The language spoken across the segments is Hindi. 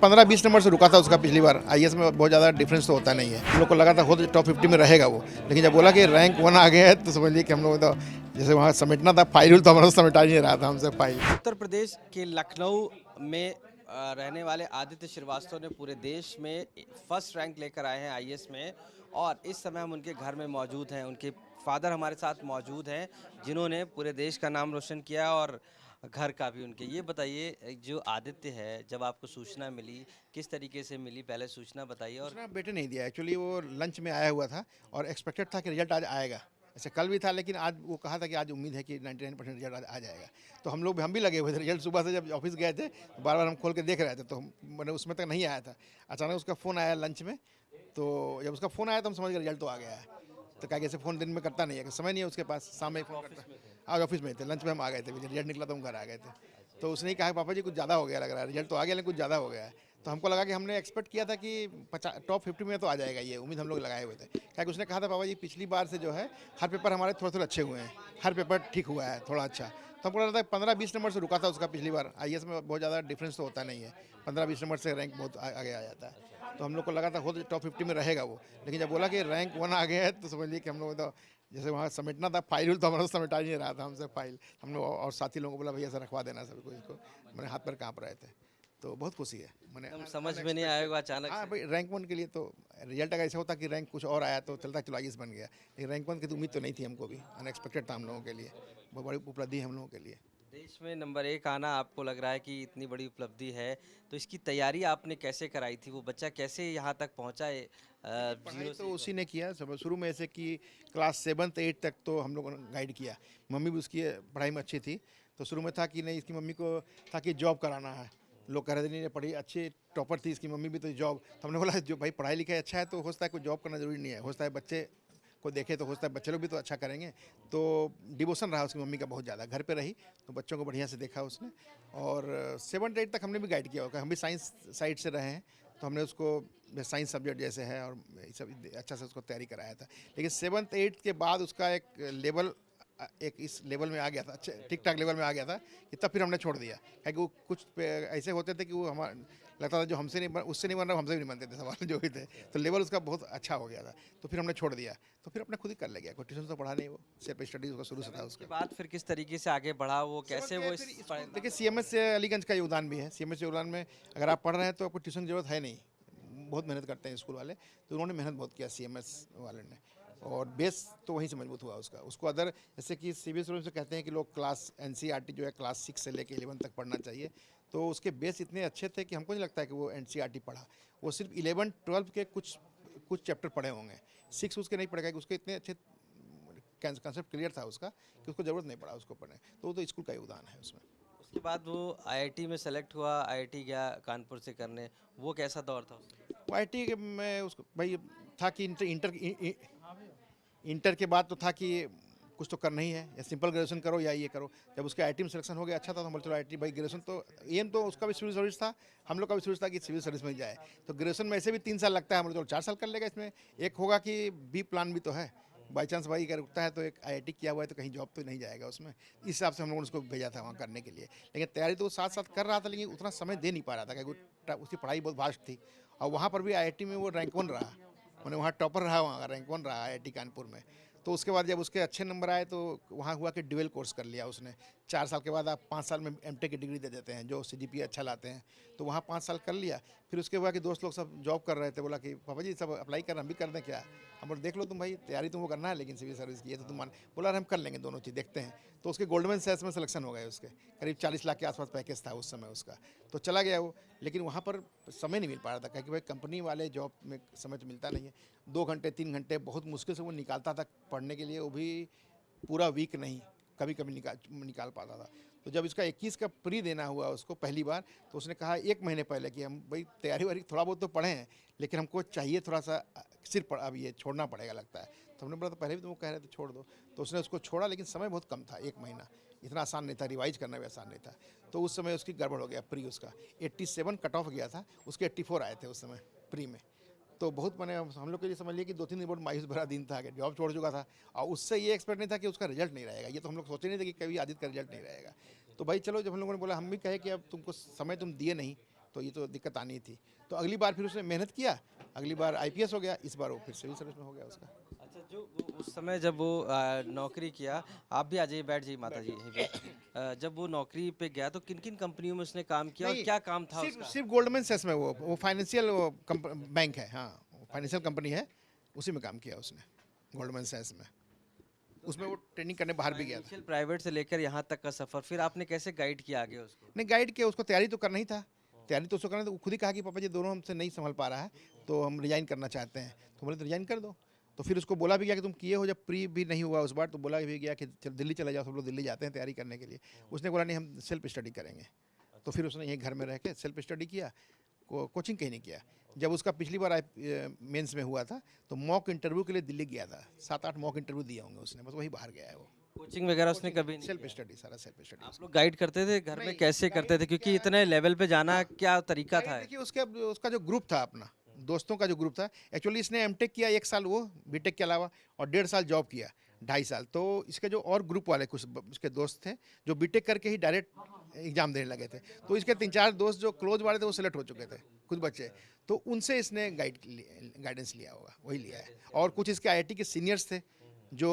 15-20 नंबर से रुका था उसका पिछली बार। आईएएस में बहुत ज़्यादा डिफरेंस तो होता नहीं है। हम लोग को लगा था खुद टॉप 50 में रहेगा वो, लेकिन जब बोला कि रैंक 1 आ गया है तो समझ लिए कि हम लोग तो जैसे वहाँ समेटना था फाइल, तो हमारा समेटा ही नहीं रहा था हमसे फाइल। उत्तर प्रदेश के लखनऊ में रहने वाले आदित्य श्रीवास्तव ने पूरे देश में फर्स्ट रैंक लेकर आए हैं आईएएस में, और इस समय हम उनके घर में मौजूद हैं। उनके फादर हमारे साथ मौजूद हैं जिन्होंने पूरे देश का नाम रोशन किया और घर का भी उनके। ये बताइए, जो आदित्य है, जब आपको सूचना मिली किस तरीके से मिली, पहले सूचना बताइए। और उसने बेटे नहीं दिया, एक्चुअली वो लंच में आया हुआ था और एक्सपेक्टेड था कि रिजल्ट आज आएगा। ऐसे कल भी था, लेकिन आज वो कहा था कि आज उम्मीद है कि 99% रिजल्ट आज आ जाएगा। तो हम भी लगे हुए थे। रिजल्ट सुबह से जब ऑफिस गए थे तो बार बार हम खोल के देख रहे थे, तो मैंने उसमें तक नहीं आया था। अचानक उसका फ़ोन आया लंच में, तो जब उसका फ़ोन आया तो हम समझ गए रिजल्ट तो आ गया है। तो क्या कैसे फ़ोन दिन में करता नहीं है, समय नहीं है उसके पास, शाम में फ़ोन करता है। आज ऑफिस में थे, लंच में हम आ गए थे, रिजल्ट निकला तो हम घर आ गए थे। तो उसने ही कहा पापा जी कुछ ज़्यादा हो गया लग रहा है, रिजल्ट तो आ गया लेकिन कुछ ज़्यादा हो गया है। तो हमको लगा कि हमने एक्सपेक्ट किया था कि टॉप 50 में तो आ जाएगा, ये उम्मीद हम लोग लगाए हुए थे। क्या कि उसने कहा था पापा जी पिछली बार से जो है हर पेपर हमारे थोड़े थोड़े अच्छे हुए हैं, हर पेपर ठीक हुआ है थोड़ा अच्छा। तो हमको लगा था 15-20 नंबर से रुका था उसका पिछली बार। आईएएस में बहुत ज़्यादा डिफरेंस तो होता नहीं है, 15-20 नंबर से रैंक बहुत आगे आ जाता है। तो हम लोग को लगा था खुद टॉप 50 में रहेगा वो, लेकिन जब बोला कि रैंक 1 आ गया है तो समझ लिए कि हम लोग तो जैसे वहाँ समेटना था फाइल, तो हमारा समेटा ही नहीं रहा था हमसे फाइल। हमने और साथी लोगों को बोला भैया ऐसा रखवा देना सभी को, इसको मैंने हाथ पर काँप रहे थे। तो बहुत खुशी है मैंने एकदम समझ में नहीं आएगा अचानक हाँ से। भाई, रैंक 1 के लिए तो रिजल्ट अगर ऐसा होता कि रैंक कुछ और आया तो चलता चलो आईएएस बन गया, लेकिन रैंक 1 की तो उम्मीद तो नहीं थी हमको भी, अनएक्सपेक्टेड था हम लोगों के लिए। बहुत बड़ी उपलब्धि है हम लोगों के लिए। देश में नंबर 1 आना आपको लग रहा है कि इतनी बड़ी उपलब्धि है, तो इसकी तैयारी आपने कैसे कराई थी? वो बच्चा कैसे यहाँ तक पहुँचा है पढ़ाई जीरो तो से? उसी ने किया सब शुरू में, ऐसे कि क्लास 7th 8th तक तो हम लोगों ने गाइड किया। मम्मी भी उसकी पढ़ाई में अच्छी थी, तो शुरू में था कि नहीं, इसकी मम्मी को था कि जॉब कराना है। लोग कह रहे थे नहीं पढ़ी अच्छी टॉपर थी इसकी मम्मी भी, तो जॉब। तो हमने बोला जो भाई पढ़ाई लिखाई अच्छा है तो हो सकता है कोई जॉब करना जरूरी नहीं है, हो सकता है बच्चे को देखे तो हो सकता है बच्चे लोग भी तो अच्छा करेंगे। तो डिवोशन रहा उसकी मम्मी का बहुत ज़्यादा, घर पे रही तो बच्चों को बढ़िया से देखा उसने। और 7th 8th तक हमने भी गाइड किया होगा, हम भी साइंस साइड से रहे हैं, तो हमने उसको साइंस सब्जेक्ट जैसे है और ये सब अच्छा से उसको तैयारी कराया था। लेकिन 7th 8th के बाद उसका एक लेवल एक इस लेवल में आ गया था, अच्छे ठीक ठाक लेवल में आ गया था कि तब फिर हमने छोड़ दिया। क्योंकि वो कुछ ऐसे होते थे कि वो हमारा लगता था जो हमसे नहीं उससे नहीं बन रहा, हमसे भी नहीं बनते थे सवाल जो भी थे। तो लेवल उसका बहुत अच्छा हो गया था, तो फिर हमने छोड़ दिया। तो फिर अपने खुद ही कर ले गया, कोई ट्यूशन तो पढ़ा नहीं, वो सेल्फ स्टडी उसका शुरू से था उसके उसका। बाद फिर किस तरीके से आगे बढ़ा वो, कैसे वो फिर इस स्कूल देखिए, सीएमएस से अलीगंज का योगदान भी है। सीएमएस के योगदान में अगर आप पढ़ रहे हैं तो आपको ट्यूशन की जरूरत है नहीं, बहुत मेहनत करते हैं स्कूल वाले। तो उन्होंने मेहनत बहुत किया सीएमएस वाले ने, और बेस तो वहीं से मजबूत हुआ उसका। उसको अदर जैसे कि सीबीएसई में से कहते हैं कि लोग क्लास एनसीईआरटी जो है क्लास 6 से लेकर 11 तक पढ़ना चाहिए, तो उसके बेस इतने अच्छे थे कि हमको नहीं लगता है कि वो एनसीईआरटी पढ़ा। वो सिर्फ 11-12 के कुछ कुछ चैप्टर पढ़े होंगे, 6 उसके नहीं पढ़ेगा कि उसके इतने अच्छे कंसेप्ट क्लियर था उसका कि उसको ज़रूरत नहीं पड़ा उसको पढ़ने। तो वो तो स्कूल का योगदान है उसमें। उसके बाद वो आईआईटी में सेलेक्ट हुआ, आईआईटी गया कानपुर से करने। वो कैसा दौर था उसका? वो आई में उसको भाई था कि इंटर के बाद तो था कि कुछ तो करना ही है, या सिंपल ग्रेजुएशन करो या ये करो। जब उसके आईटी में सिलेक्शन हो गया अच्छा था, तो हम बोलते चलो आईटी भाई ग्रेजुएशन तो एम तो उसका भी सिविल सर्विस था, हम लोग का भी सिविल था कि सिविल सर्विस में जाए। तो ग्रेजुएशन में ऐसे भी 3 साल लगता है, हम लोग चलो 4 साल कर लेगा इसमें। एक होगा कि बी प्लान भी तो है, बाई चांस भाई अगर उठता है तो एक आईआईटी किया हुआ है तो कहीं जॉब तो नहीं जाएगा उसमें। इस हिसाब से हम लोगों ने उसको भेजा था वहाँ करने के लिए। लेकिन तैयारी तो वो साथ साथ कर रहा था, लेकिन उतना समय दे नहीं पा रहा था क्योंकि उसकी पढ़ाई बहुत वास्ट थी। और वहाँ पर भी आईआईटी में वो रैंक 1 रहा, मैंने वहाँ टॉपर रहा, वहाँ रैंक 1 रहा आईआईटी कानपुर में। तो उसके बाद जब उसके अच्छे नंबर आए तो वहाँ हुआ कि ड्यूअल कोर्स कर लिया उसने। 4 साल के बाद आप 5 साल में एमटेक की डिग्री दे देते हैं जो सीजीपीए अच्छा लाते हैं, तो वहाँ 5 साल कर लिया। फिर उसके बाद कि दोस्त लोग सब जॉब कर रहे थे, बोला कि पापा जी सब अप्लाई कर, हम भी कर दें क्या? हम बोले देख लो तुम भाई, तैयारी तुमको करना है लेकिन सिविल सर्विस की है तो तुम मान। बोला हम कर लेंगे दोनों चीज़, देखते हैं। तो उसके गोल्डमैन सैक्स में सिलेक्शन हो गए, उसके करीब 40 लाख के आसपास पैकेज था उस समय उसका। तो चला गया वो, लेकिन वहाँ पर समय नहीं मिल पा रहा था क्योंकि भाई कंपनी वाले जॉब में समय तो मिलता नहीं है। 2 घंटे 3 घंटे बहुत मुश्किल से वो निकालता था पढ़ने के लिए, वो भी पूरा वीक नहीं, कभी कभी निकाल पाता था। तो जब इसका 21 का प्री देना हुआ उसको पहली बार, तो उसने कहा 1 महीने पहले कि हम भाई तैयारी वारी थोड़ा बहुत तो पढ़े हैं, लेकिन हमको चाहिए थोड़ा सा सिर्फ अब ये छोड़ना पड़ेगा लगता है। तो हमने बोला तो पहले भी तुमको कह रहे थे छोड़ दो। तो उसने उसको छोड़ा, लेकिन समय बहुत कम था, 1 महीना इतना आसान नहीं था, रिवाइज करना भी आसान नहीं था। तो उस समय उसकी गड़बड़ हो गया, प्री उसका 87 कट ऑफ गया था, उसके 84 आए थे उस समय प्री में। तो बहुत मैंने हम लोग के लिए समझ लिए कि 2-3 दिन बहुत मायूस भरा दिन था कि जॉब छोड़ चुका था, और उससे ये एक्सपेक्ट नहीं था कि उसका रिजल्ट नहीं रहेगा। ये तो हम लोग सोचे नहीं थे कि कभी आदित्य का रिजल्ट नहीं रहेगा। तो भाई चलो, जब हम लोगों ने बोला, हम भी कहे कि अब तुमको समय तुम दिए नहीं, तो ये तो दिक्कत आनी ही थी। तो अगली बार फिर उसने मेहनत किया, अगली बार आईपीएस हो गया, इस बार वो फिर सिविल सर्विस में हो गया उसका। अच्छा, जो वो उस समय जब वो नौकरी किया, आप भी आ जाइए, बैठ जाइए माता जी यहीं पे। जब वो नौकरी पे गया तो किन किन कंपनियों में उसने काम किया और नहीं, क्या काम था सिर्फ उसका? सिर्फ गोल्डमैन सैक्स में, वो फाइनेंशियल बैंक है, हाँ, फाइनेंशियल कंपनी है, उसी में काम किया उसने, गोल्डमैन सैक्स में। उसमें वो ट्रेनिंग करने बाहर भी गया था। फाइनेंशियल प्राइवेट से लेकर यहाँ तक का सफर, फिर आपने कैसे गाइड किया आगे उसको? नहीं, गाइड किया उसको, तैयारी तो करना ही था, तैयारी तो उसको करना था। वो खुद ही कहा कि पापा जी दोनों हमसे नहीं संभल पा रहा है, तो हम रिजाइन करना चाहते हैं। तो बोले तो रिजाइन कर दो। तो फिर उसको बोला भी गया कि तुम किए हो, जब प्री भी नहीं हुआ उस बार, तो बोला भी गया कि चल दिल्ली चले जाओ, सब लोग दिल्ली जाते हैं तैयारी करने के लिए। उसने बोला नहीं, हम सेल्फ स्टडी करेंगे। तो फिर उसने यहीं घर में रह के सेल्फ स्टडी किया, कोचिंग कहीं नहीं किया। जब उसका पिछली बार मेंस में हुआ था, तो मॉक इंटरव्यू के लिए दिल्ली गया था, 7-8 मॉक इंटरव्यू दिए होंगे उसने, बस वही बाहर गया है वो। कोचिंग वगैरह उसने कभी नहीं सेल्फ किया? स्टडी, सारा सेल्फ स्टडी। आप लोग गाइड करते थे घर में, नहीं, कैसे गाइड करते थे, क्योंकि इतने लेवल पे जाना क्या तरीका था? देखिए उसके उसका जो ग्रुप था अपना, दोस्तों का जो ग्रुप था, एक्चुअली इसने एमटेक किया 1 साल वो बीटेक के अलावा, और 1.5 साल जॉब किया, 2.5 साल। तो इसके जो और ग्रुप वाले कुछ उसके दोस्त थे, जो बीटेक करके ही डायरेक्ट एग्जाम देने लगे थे, तो इसके 3-4 दोस्त जो क्लोज वाले थे वो सिलेक्ट हो चुके थे, कुछ बच्चे। तो उनसे इसने गाइडेंस लिया होगा, वही लिया है। और कुछ इसके आईआईटी के सीनियर्स थे जो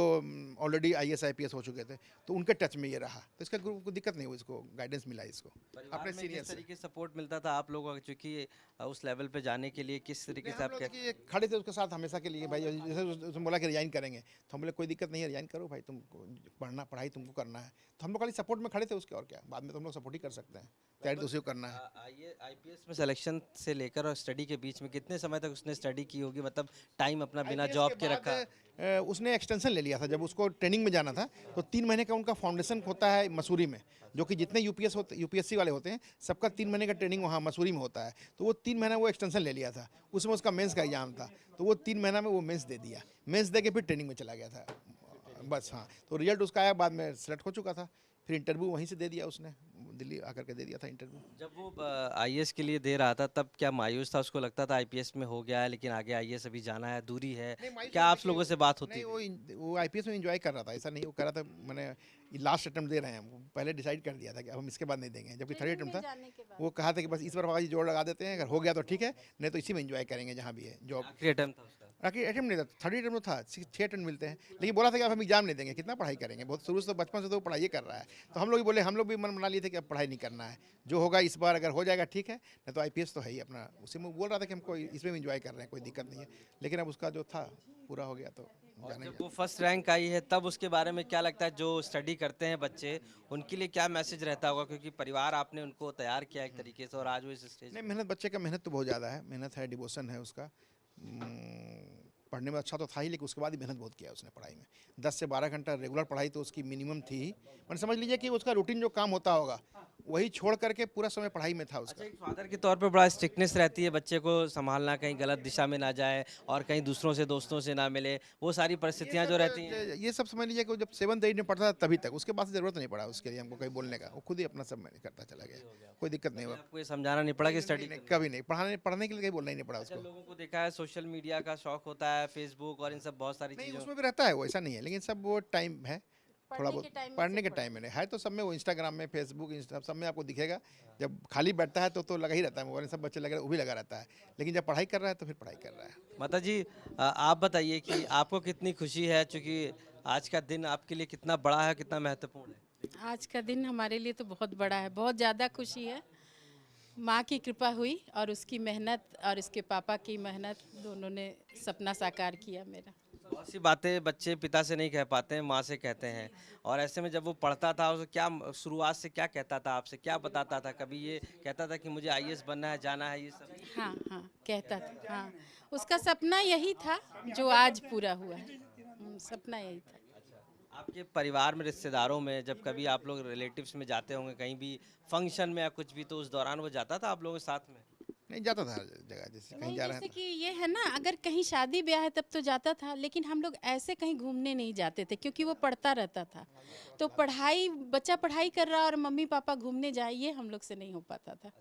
ऑलरेडी आईएएस आईपीएस हो चुके थे, तो उनके टच में ये रहा, तो इसका ग्रुप को दिक्कत नहीं हुई, इसको गाइडेंस मिला इसको परिवार अपने में सीनियर किस से। तरीके सपोर्ट मिलता था आप लोगों का, क्योंकि उस लेवल पे जाने के लिए किस तरीके नहीं, से हम आप लोग क्या? देखिए खड़े थे उसके साथ हमेशा के लिए, भाई जैसे उसने बोला कि रिजाइन करेंगे, तो हम बोले कोई दिक्कत नहीं है, रिजाइन करो भाई, तुमको पढ़ाई तुमको करना है। तो हम लोग खाली सपोर्ट में खड़े थे उसके, और क्या, बाद में तो हम लोग सपोर्ट ही कर सकते हैं, तैयारी तो उसी को करना है। आईपीएस में सिलेक्शन से लेकर और स्टडी के बीच में कितने समय तक उसने स्टडी की होगी, मतलब टाइम अपना बिना आईपीएस जॉब के के बाद, रखा? उसने एक्सटेंशन ले लिया था, जब उसको ट्रेनिंग में जाना था, तो 3 महीने का उनका फाउंडेशन होता है मसूरी में, जो कि जितने यूपीएससी वाले होते हैं सबका 3 महीने का ट्रेनिंग वहाँ मसूरी में होता है। तो वो 3 महीना वो एक्सटेंशन ले लिया था, उसमें उसका मेंस का एग्जाम था, तो वो 3 महीना में वो मेंस दे दिया, मेंस दे के फिर ट्रेनिंग में चला गया था बस। हाँ, तो रिजल्ट उसका आया, बाद में सेलेक्ट हो चुका था, फिर इंटरव्यू वहीं से दे दिया उसने, दिल्ली आकर के दे दिया था इंटरव्यू। जब वो आईएएस के लिए दे रहा था तब क्या मायूस था? उसको लगता था आईपीएस में हो गया है लेकिन आगे आईएएस अभी जाना है, दूरी है, नहीं, मायूस क्या नहीं, आप लोगों से बात होती नहीं, थी? वो आईपीएस में एंजॉय कर रहा था, ऐसा नहीं, वो कह रहा था मैंने लास्ट अटेम्प्ट दे रहे हैं, वो पहले डिसाइड कर दिया था कि अब हम इसके बाद नहीं देंगे, जबकि 3rd अटेम्प्ट था। वो कहा था कि बस इस बार बाबा जी जोड़ लगा देते हैं, अगर हो गया तो ठीक है, नहीं तो इसी में एंजॉय करेंगे जहाँ भी है जॉब। आखिरी अटेम्प्ट था उसका? बाकी अटेम्प्ट नहीं था, 3rd अटेम्प्ट था, 6 अटेम्प्ट मिलते हैं, लेकिन बोला था कि अब हम एग्जाम नहीं देंगे, कितना पढ़ाई करेंगे, बहुत शुरू से बचपन से तो वो पढ़ाई कर रहा है। तो हम लोग भी बोले, हम लोग भी मन बना लिए थे कि अब पढ़ाई नहीं करना है, जो होगा इस बार अगर हो जाएगा ठीक है, नहीं तो आईपीएस तो है ही अपना। उसी में बोल रहा था कि हमको इसमें भी एंजॉय कर रहे हैं, कोई दिक्कत नहीं है, लेकिन अब उसका जो था पूरा हो गया, तो जाने जब वो फर्स्ट रैंक आई है तब उसके बारे में क्या लगता है, जो स्टडी करते हैं बच्चे उनके लिए क्या मैसेज रहता होगा, क्योंकि परिवार आपने उनको तैयार किया एक तरीके से और आज वो इस स्टेज? नहीं, मेहनत, बच्चे का मेहनत तो बहुत ज़्यादा है, मेहनत है, डिवोशन है उसका। पढ़ने में अच्छा तो था ही, लेकिन उसके बाद ही मेहनत बहुत किया उसने पढ़ाई में। 10 से 12 घंटा रेगुलर पढ़ाई तो उसकी मिनिमम थी ही। मैंने समझ लीजिए कि उसका रूटीन जो काम होता होगा वही छोड़ करके पूरा समय पढ़ाई में था उसका। अच्छा, एक फादर के तौर पे बड़ा स्ट्रिक्टनेस रहती है बच्चे को संभालना, कहीं गलत दिशा में ना जाए और कहीं दूसरों से दोस्तों से ना मिले, वो सारी परिस्थितियां जो रहती हैं। ये सब समझ लीजिए कि जब 7th 8th में पढ़ता था तभी तक, उसके बाद से ज़रूरत नहीं पड़ा उसके लिए हमको कहीं बोलने का, वो खुद ही अपना सब मैनेज करता चला गया, कोई दिक्कत नहीं हुआ। आपको ये समझाना नहीं पड़ा कि स्टडी? कभी नहीं, पढ़ने के लिए कहीं बोलना ही नहीं पड़ा उसको। लोगों को देखा है सोशल मीडिया का शौक होता है, फेसबुक और इन सब बहुत सारी नहीं, चीज़ों। उसमें भी रहता है वो, ऐसा नहीं है, लेकिन सब वो टाइम है, थोड़ा बहुत पढ़ने के टाइम में है, तो सब में वो इंस्टाग्राम में, फेसबुक, इंस्टा सब में आपको दिखेगा। जब खाली बैठता है तो लगा ही रहता है मोबाइल, सब बच्चे लगा, वो भी लगा रहता है, लेकिन जब पढ़ाई कर रहा है तो फिर पढ़ाई कर रहा है। माता जी, आप बताइए कि आपको कितनी खुशी है, क्योंकि आज का दिन आपके लिए कितना बड़ा है, कितना महत्वपूर्ण है? आज का दिन हमारे लिए तो बहुत बड़ा है, बहुत ज़्यादा खुशी है। माँ की कृपा हुई और उसकी मेहनत और इसके पापा की मेहनत, दोनों ने सपना साकार किया मेरा। बहुत सी बातें बच्चे पिता से नहीं कह पाते हैं, माँ से कहते हैं। और ऐसे में जब वो पढ़ता था उसे क्या शुरुआत से क्या कहता था आपसे, क्या बताता था? कभी ये कहता था कि मुझे आईएएस बनना है, जाना है, ये सब? हाँ हाँ, कहता था, हाँ, उसका सपना यही था जो आज पूरा हुआ है। सपना यही था। आपके परिवार में, रिश्तेदारों में जब कभी आप लोग रिलेटिव्स में जाते होंगे कहीं भी फंक्शन में या कुछ भी, तो उस दौरान वो जाता था आप लोगों के साथ में? नहीं, जाता था हर जगह, जैसे कहीं नहीं, जा रहे जैसे हैं कि ये है ना, अगर कहीं शादी ब्याह है तब तो जाता था, लेकिन हम लोग ऐसे कहीं घूमने नहीं जाते थे क्योंकि वो पढ़ता रहता था। तो पढ़ाई, बच्चा पढ़ाई कर रहा और मम्मी पापा घूमने जाए, ये हम लोग से नहीं हो पाता था।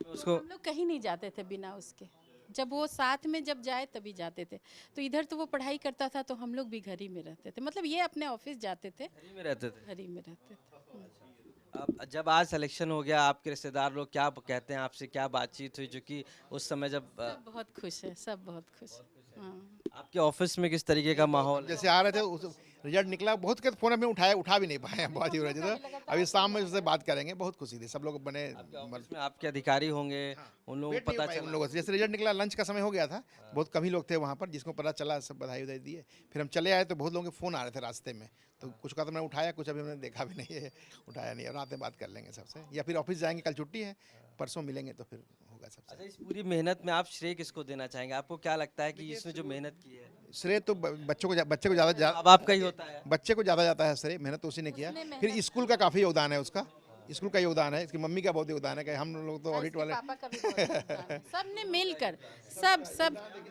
उसको हम लोग कहीं नहीं जाते थे बिना उसके। जब वो साथ में जब जाए तभी जाते थे। तो इधर तो वो पढ़ाई करता था तो हम लोग भी घर ही में रहते थे, मतलब ये अपने ऑफिस जाते थे, घर ही में रहते थे। घर ही में रहते थे। अब जब आज सिलेक्शन हो गया, आपके रिश्तेदार लोग क्या कहते हैं आपसे, क्या बातचीत हुई, जो कि उस समय जब सब बहुत खुश है, सब बहुत खुश है। हाँ। आपके ऑफिस में किस तरीके का माहौल है? जैसे आ रहे थे उस रिजल्ट निकला, बहुत के फ़ोन हमें उठा भी नहीं पाए, बहुत ही हो रही थी। तो अभी शाम में उससे बात करेंगे, बहुत खुशी थी, सब लोग बने ऑफिस में आपके अधिकारी होंगे, उन लोगों वेट को नहीं हो पता पाया उन चला? लोगों से। जैसे रिजल्ट निकला, लंच का समय हो गया था, बहुत कम ही लोग थे वहाँ पर, जिसको पता चला सब बधाई वधाई दिए। फिर हम चले आए तो बहुत लोगों के फ़ोन आ रहे थे रास्ते में, तो कुछ का तो मैंने उठाया, कुछ अभी मैंने देखा भी नहीं है, उठाया नहीं है। रात में बात कर लेंगे सबसे, या फिर ऑफिस जाएंगे, कल छुट्टी है, परसों मिलेंगे तो फिर होगा सबसे। अच्छा, इस पूरी मेहनत में आप श्रेय किसको देना चाहेंगे? आपको क्या लगता है कि इसमें जो मेहनत की है, श्रेय तो बच्चे को ज़्यादा अब आपका ही होता है? बच्चे को ज़्यादा जाता है श्रेय, मेहनत तो उसी ने किया। फिर स्कूल का काफ़ी योगदान है उसका, स्कूल का योगदान है, इसकी मम्मी का बहुत योगदान है कि हम लोग तो ऑडिट इसके वाले। पापा का भी बहुत योगदान है। सबने मिलकर,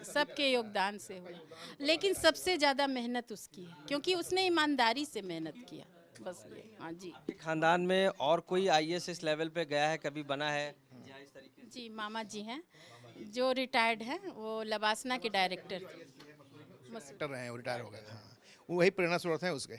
सबके योगदान से हुआ, लेकिन सबसे ज़्यादा मेहनत उसकी है, क्योंकि उसने ईमानदारी से मेहनत किया, बस ये। हाँ जी। आपके खानदान में और कोई आईएएस इस लेवल पे गया है, कभी बना है? या इस तरीके से? जी, मामा जी हैं, जो रिटायर्ड हैं, वो लबासना के डायरेक्टर थे। एक्टर रहे हैं, वो रिटायर हो गए। हाँ, वो वही प्रेरणा स्रोत हैं उसके।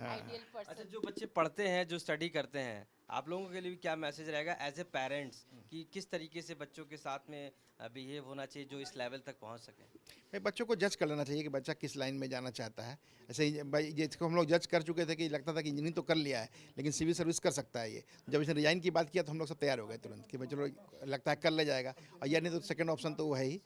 Ideal person. अच्छा, जो बच्चे पढ़ते हैं, जो स्टडी करते हैं, आप लोगों के लिए भी क्या मैसेज रहेगा एज ए पेरेंट्स कि किस तरीके से बच्चों के साथ में बिहेव होना चाहिए जो इस लेवल तक पहुंच सके? भाई बच्चों को जज कर लेना चाहिए कि बच्चा किस लाइन में जाना चाहता है। ऐसे ही भाई जिसको हम लोग जज कर चुके थे कि लगता था कि इंजीनियरिंग तो कर लिया है, लेकिन सिविल सर्विस कर सकता है ये। जब इसने रिजाइन की बात किया तो हम लोग सब तैयार हो गए तुरंत कि भाई चलो, लगता है कर ले जाएगा, और या नहीं तो सेकंड ऑप्शन तो वो है ही।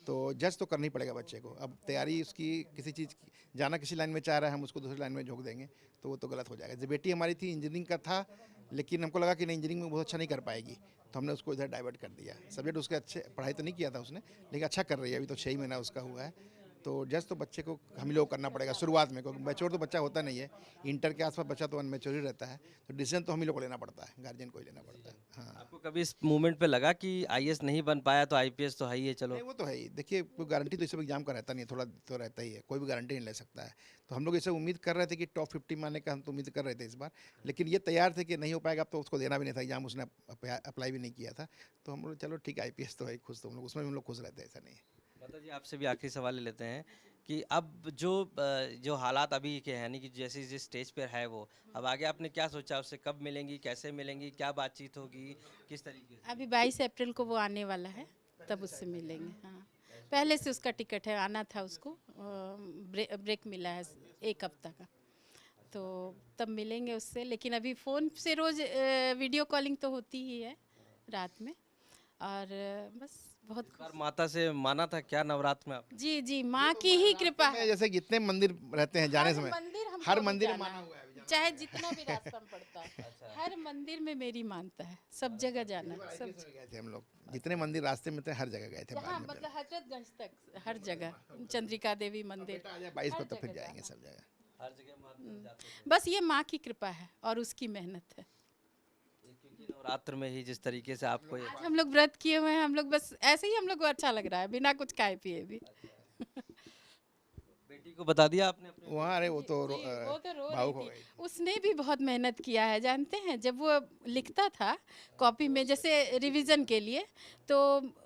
तो जज तो करना ही पड़ेगा बच्चे को। अब तैयारी उसकी किसी चीज़ की, जाना किसी लाइन में चाह रहा है, हम उसको दूसरी लाइन में झोंक देंगे तो वो तो गलत हो जाएगा। जब बेटी हमारी थी, इंजीनियरिंग का था, लेकिन हमको लगा कि नहीं, इंजीनियरिंग में बहुत अच्छा नहीं कर पाएगी, तो हमने उसको इधर डाइवर्ट कर दिया। सब्जेक्ट उसके अच्छे, पढ़ाई तो नहीं किया था उसने, लेकिन अच्छा कर रही है, अभी तो 6 ही महीना उसका हुआ है। तो जज तो बच्चे को हम ही लोग करना पड़ेगा शुरुआत में, क्योंकि मैच्योर तो बच्चा होता नहीं है। इंटर के आसपास बच्चा तो अनमेच्योर ही रहता है, तो डिसीजन तो हम ही लोग को लेना पड़ता है, गार्जियन को ही लेना पड़ता है। हाँ, आपको कभी इस मूवमेंट पे लगा कि आईएएस नहीं बन पाया तो आईपीएस तो है ही है, चलो? नहीं वो तो है ही। देखिए, कोई गारंटी तो इस सब एग्जाम का रहता नहीं है, थोड़ा तो रहता ही है, कोई भी गारंटी नहीं ले सकता है। तो हम लोग इसे उम्मीद कर रहे थे कि टॉप 50 में आने का हम तो उम्मीद कर रहे थे इस बार, लेकिन ये तैयार थे कि नहीं हो पाएगा, अब तो उसको देना भी नहीं था एग्जाम, उसने अप्लाई भी नहीं किया था। तो हम लोग चलो ठीक है, आईपीएस तो है, खुश तो हम लोग उसमें भी हम लोग खुश रहते हैं, ऐसा नहीं है। माता जी, आपसे भी आखिरी सवाल ले लेते हैं कि अब जो हालात अभी के हैं, यानी कि जैसे जिस स्टेज पर है वो, अब आगे आपने क्या सोचा, उससे कब मिलेंगी, कैसे मिलेंगी, क्या बातचीत होगी, किस तरीके से? अभी 22 अप्रैल को वो आने वाला है, तब उससे मिलेंगे। हाँ, पहले से उसका टिकट है, आना था उसको, ब्रेक मिला है 1 हफ्ता का, तो तब मिलेंगे उससे। लेकिन अभी फ़ोन से रोज़ वीडियो कॉलिंग तो होती ही है रात में, और बस बहुत इस बार माता से माना था क्या नवरात्र में आप? जी जी, माँ की ही कृपा है। जैसे जितने मंदिर रहते हैं जाने समय, हमको हर भी मंदिर में जाना माना है, हुआ है अभी। चाहे जितना भी रास्ता में पड़ता है, हर मंदिर में मेरी मानता है, सब जगह जाना है, सब गए थे हम लोग, जितने मंदिर रास्ते में थे हर जगह गए थे। जहाँ बाद में मतलब हजरतगंज तक, हर जगह, चंद्रिका देवी मंदिर, 22 को हर तो फिर जगह जाएंगे जाना। सब जगह। हर जगह माता जाते थे। बस ये माँ की कृपा है और उसकी मेहनत है। क्योंकि नवरात्र में ही जिस तरीके से आपको ये आज हम लोग व्रत किए हुए हैं, हम लोग बस ऐसे ही, हम लोग को अच्छा लग रहा है बिना कुछ खाए पिए भी। बेटी को बता दिया आपने अपने? वहाँ अरे वो तो जी, वो तो रो रही भावुक हो थी। गई। उसने भी बहुत मेहनत किया है, जानते हैं, जब वो लिखता था कॉपी में, जैसे रिवीजन के लिए, तो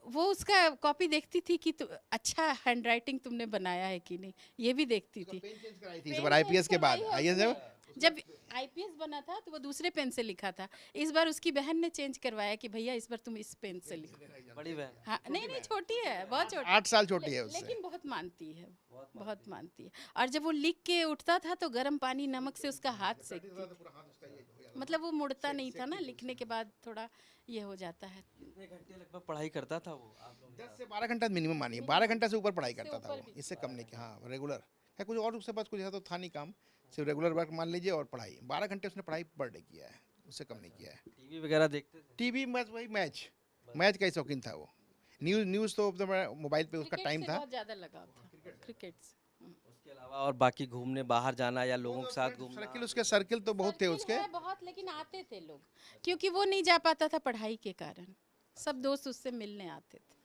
वो उसका कॉपी देखती थी कि अच्छा हैंडराइटिंग तुमने बनाया है कि नहीं, ये भी देखती थी। पेन चेंज कराई थी इस बार आईपीएस के बाद। आईएएस जब आईपीएस बना था तो वो दूसरे पेन से लिखा था, इस बार उसकी बहन ने चेंज करवाया कि भैया इस बार तुम इस पेन से लिखो। बड़ी बहन? हाँ, नहीं नहीं, छोटी है, बहुत छोटी, 8 साल छोटी है उससे। लेकिन बहुत मानती है, बहुत मानती है। और जब वो लिख के उठता था तो गर्म पानी नमक से उसका हाथ सेकती थी, मतलब वो मुड़ता नहीं था ना, लिखने के बाद थोड़ा ये हो जाता है। कितने घंटे लगभग पढ़ाई करता था वो आप लोग? 10 से 12 घंटा मिनिमम मानिए, 12 घंटा से ऊपर पढ़ाई करता था वो, इससे कम नहीं किया। हाँ, रेगुलर है, कुछ और उसके पास कुछ ऐसा तो था नहीं काम, सिर्फ रेगुलर वर्क मान लीजिए और पढ़ाई। 12 घंटे उसने पढ़ाई पर डे किया है, उससे कम नहीं किया है। टीवी वगैरह देखते थे? टीवी में वही मैच का ही शौकीन था वो। न्यूज़ तो मोबाइल पे उसका क्रिकेट टाइम से था। बहुत ज्यादा लगाव था, क्रिकेट से। उसके अलावा और बाकी घूमने बाहर जाना या लोगों के साथ घूमना? सर्किल तो बहुत थे सर्किल उसके। है बहुत, लेकिन आते थे लोग, क्योंकि वो नहीं जा पाता था पढ़ाई के कारण, सब दोस्त उससे मिलने आते थे,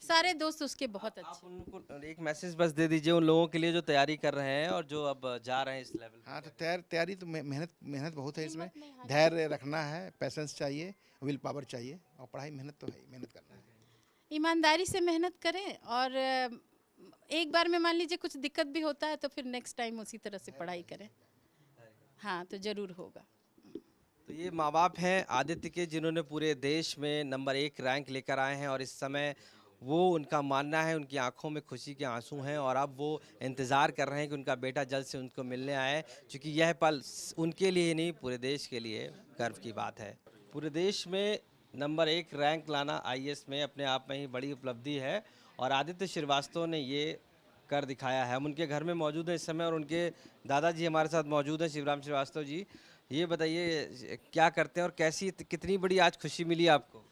सारे दोस्त उसके बहुत आप अच्छे। उनको एक मैसेज बस दे दीजिए उन लोगों के लिए जो तैयारी कर रहे हैं और जो अब जा रहे हैं इस लेवल पे। हाँ, तो तैयारी तो मेहनत बहुत है इसमें। हिम्मत नहीं हारनी। धैर्य रखना है, पैसेंस चाहिए, विल पावर चाहिए, और पढ़ाई मेहनत तो है ही, मेहनत करना है। ईमानदारी से मेहनत करें, और एक बार में मान लीजिए कुछ दिक्कत भी होता है तो फिर नेक्स्ट टाइम उसी तरह से पढ़ाई करें, हाँ तो ज़रूर होगा। तो ये माँ बाप हैं आदित्य के, जिन्होंने पूरे देश में नंबर 1 रैंक लेकर आए हैं और इस समय वो, उनका मानना है, उनकी आंखों में खुशी के आंसू हैं और अब वो इंतज़ार कर रहे हैं कि उनका बेटा जल्द से उनको मिलने आए, क्योंकि यह पल उनके लिए ही नहीं पूरे देश के लिए गर्व की बात है। पूरे देश में नंबर 1 रैंक लाना आईएएस में अपने आप में ही बड़ी उपलब्धि है और आदित्य श्रीवास्तव ने ये कर दिखाया है। हम उनके घर में मौजूद हैं इस समय और उनके दादाजी हमारे साथ मौजूद हैं, शिवराम श्रीवास्तव जी। ये बताइए क्या करते हैं और कैसी, कितनी बड़ी आज खुशी मिली आपको?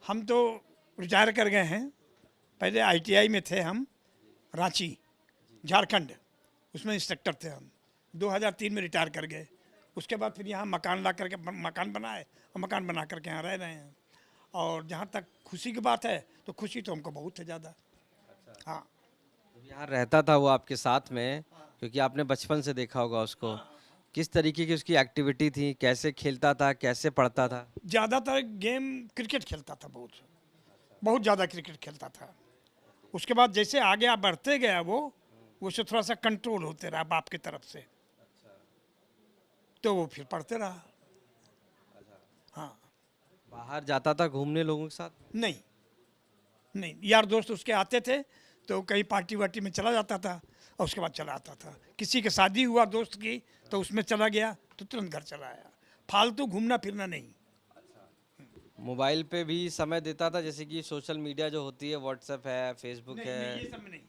हम तो रिटायर कर गए हैं। पहले आईटीआई में थे हम, रांची झारखंड, उसमें इंस्ट्रक्टर थे हम। 2003 में रिटायर कर गए। उसके बाद फिर यहाँ मकान ला करके मकान बनाए और मकान बना करके यहाँ रह रहे हैं। और जहाँ तक खुशी की बात है तो खुशी तो हमको बहुत है ज़्यादा। हाँ, जब यहाँ रहता था वो आपके साथ में, क्योंकि आपने बचपन से देखा होगा उसको, किस तरीके की उसकी एक्टिविटी थी, कैसे खेलता था, कैसे पढ़ता था? ज़्यादातर गेम क्रिकेट खेलता था, बहुत ज़्यादा क्रिकेट खेलता था। उसके बाद जैसे आगे आप बढ़ते गया वो से थोड़ा सा कंट्रोल होते रहा बाप की तरफ से, तो वो फिर पढ़ते रहा। हाँ, बाहर जाता था घूमने लोगों के साथ? नहीं नहीं, यार दोस्त उसके आते थे तो कहीं पार्टी वार्टी में चला जाता था और उसके बाद चला आता था। किसी के शादी हुआ दोस्त की तो उसमें चला गया तो तुरंत घर चला आया। फालतू घूमना फिरना नहीं। मोबाइल पे भी समय देता था, जैसे कि सोशल मीडिया जो होती है, व्हाट्सएप है, फेसबुक नहीं, है? नहीं,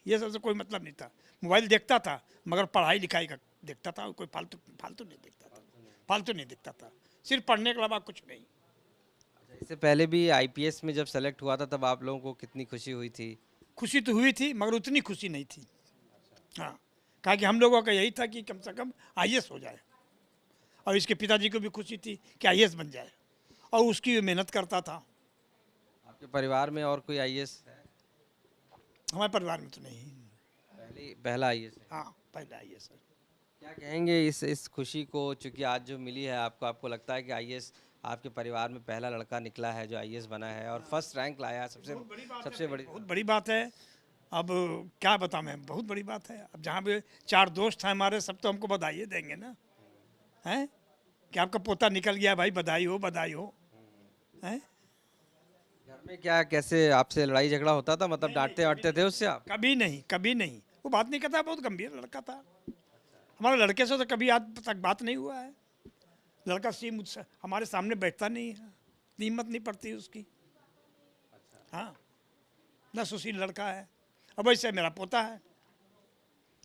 ये सब से कोई मतलब नहीं था। मोबाइल देखता था मगर पढ़ाई लिखाई का देखता था, कोई फालतू फालतू नहीं देखता था। फालतू नहीं देखता था, सिर्फ पढ़ने के अलावा कुछ नहीं। इससे पहले भी आईपीएस में जब सेलेक्ट हुआ था तब आप लोगों को कितनी खुशी हुई थी? खुशी तो हुई थी मगर उतनी खुशी नहीं थी। हाँ, कहा कि हम लोगों का यही था कि कम से कम आईएएस हो जाए, और इसके पिताजी को भी खुशी थी कि आईएएस बन जाए, और उसकी भी मेहनत करता था। आपके परिवार में और कोई आईएएस है? हमारे परिवार में तो नहीं। पहला आईएएस है। हाँ, पहला आईएएस है। क्या कहेंगे इस खुशी को, चूंकि आज जो मिली है आपको लगता है कि आईएएस आपके परिवार में पहला लड़का निकला है जो आईएएस बना है और फर्स्ट रैंक लाया है, सबसे बड़ी बहुत बड़ी बात है। अब क्या बताऊँ मैं, बहुत बड़ी बात है। अब जहाँ भी 4 दोस्त हैं हमारे, सब तो हमको बधाई देंगे ना, हैं कि आपका पोता निकल गया, भाई बधाई हो, बधाई हो। हैं, घर में क्या, कैसे आपसे लड़ाई झगड़ा होता था, मतलब डांटते वाटते थे उससे आप? कभी नहीं, कभी नहीं। वो बात नहीं करता, बहुत गंभीर लड़का था। हमारे लड़के से तो कभी आज तक बात नहीं हुआ है। लड़का सी मुझसे हमारे सामने बैठता नहीं है, हिम्मत नहीं पड़ती उसकी। हाँ, न सुशील लड़का है। अब वैसे मेरा पोता है,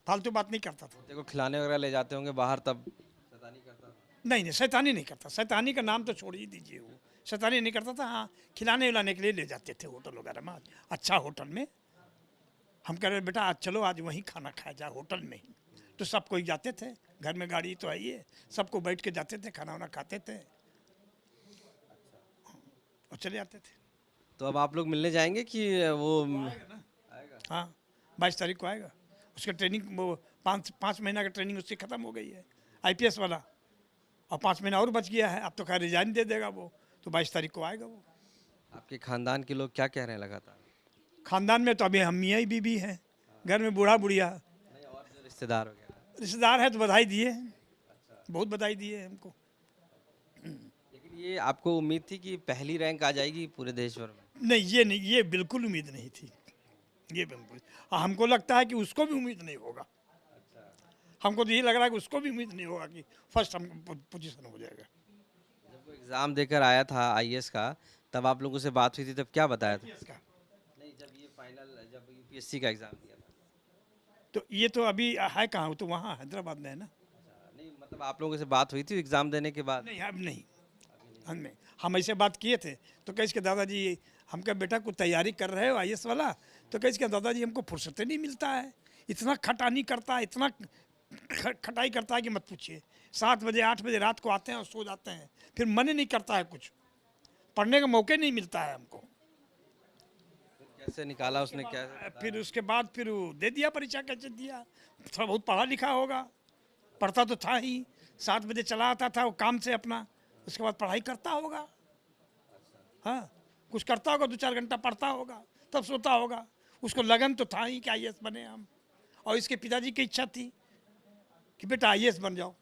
फालतू बात नहीं करता था। देखो खिलाने वगैरह ले जाते होंगे बाहर, तब शैतानी करता था? नहीं नहीं, शैतानी नहीं करता। शैतानी का नाम तो छोड़ ही दीजिए, वो शैतानी नहीं करता था। हाँ, खिलाने विलाने के लिए ले जाते थे होटल वगैरह में, अच्छा होटल में। हम कह रहे बेटा आज चलो, आज वहीं खाना खाया जाए होटल में ही। तो सब कोई जाते थे, घर में गाड़ी तो आई है, सबको बैठ के जाते थे, खाना वाना खाते थे और चले आते थे। तो अब आप लोग मिलने जाएंगे कि वो? हाँ, 22 तारीख को आएगा। उसका ट्रेनिंग, वो 5 महीना का ट्रेनिंग उसकी ख़त्म हो गई है, आईपीएस वाला, और 5 महीना और बच गया है। अब तो खैर रिजाइन दे देगा वो, तो 22 तारीख को आएगा वो। आपके खानदान के लोग क्या कह रहे हैं लगातार? खानदान में तो अभी हम मियाँ बीबी हैं, घर में बूढ़ा बुढ़िया। नहीं, और जो रिश्तेदार वगैरह? रिश्तेदार है तो बधाई दिए, बहुत बधाई दिए हमको। लेकिन ये आपको उम्मीद थी कि पहली रैंक आ जाएगी पूरे देश भर में? नहीं, ये बिल्कुल उम्मीद नहीं थी। ये बिल्कुल, हमको लगता है कि उसको भी उम्मीद नहीं होगा। हमको तो ये लग रहा है कि उसको भी उम्मीद नहीं होगा कि फर्स्ट हमको पोजीशन हो जाएगा। जब वो एग्ज़ाम देकर आया था आईएएस का, तब आप लोगों से बात हुई थी, तब क्या बताया था? इसका नहीं, जब ये फाइनल, जब यूपीएससी का एग्ज़ाम दिया था। तो ये तो अभी है कहाँ, वो तो वहाँ हैदराबाद में है ना। नहीं, मतलब आप लोगों से बात हुई थी एग्ज़ाम देने के बाद? नहीं, अब नहीं, हम ऐसे बात किए थे तो कह के दादाजी, हम कहा बेटा कुछ तैयारी कर रहे हो आईएएस वाला? तो कह के दादाजी हमको फुर्सत ही नहीं मिलता है, इतना खटानी करता है, इतना खटाई करता है कि मत पूछिए। 7 बजे 8 बजे रात को आते हैं और सो जाते हैं, फिर मन ही नहीं करता है, कुछ पढ़ने का मौके नहीं मिलता है हमको। कैसे निकाला उसने, क्या? फिर उसके बाद फिर वो दे दिया परीक्षा। कैसे दिया, थोड़ा बहुत पढ़ा लिखा होगा, पढ़ता तो था ही। 7 बजे चला आता था वो काम से अपना, उसके बाद पढ़ाई करता होगा। हाँ, कुछ करता होगा, 2-4 घंटा पढ़ता होगा, तब सोता होगा। उसको लगन तो था ही कि आईएएस बने हम, और इसके पिताजी की इच्छा थी कि बेटा आईएएस बन जाओ।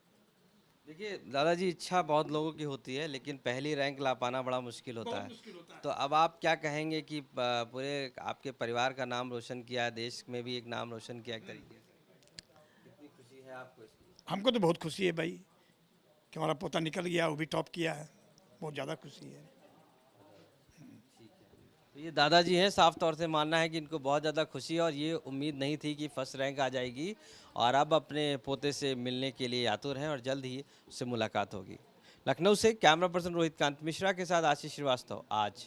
देखिए दादाजी, इच्छा बहुत लोगों की होती है, लेकिन पहली रैंक ला पाना बड़ा मुश्किल होता है। तो अब आप क्या कहेंगे कि पूरे आपके परिवार का नाम रोशन किया है, देश में भी एक नाम रोशन किया एक तरीके से, कितनी खुशी है आपको इसकी? हमको तो बहुत खुशी है भाई कि हमारा पोता निकल गया, वो भी टॉप किया है, बहुत ज़्यादा खुशी है। तो ये दादाजी हैं, साफ तौर से मानना है कि इनको बहुत ज़्यादा खुशी है और ये उम्मीद नहीं थी कि फर्स्ट रैंक आ जाएगी, और अब अपने पोते से मिलने के लिए आतुर हैं और जल्द ही उससे मुलाकात होगी। लखनऊ से कैमरा पर्सन रोहित कांत मिश्रा के साथ आशीष श्रीवास्तव, आज।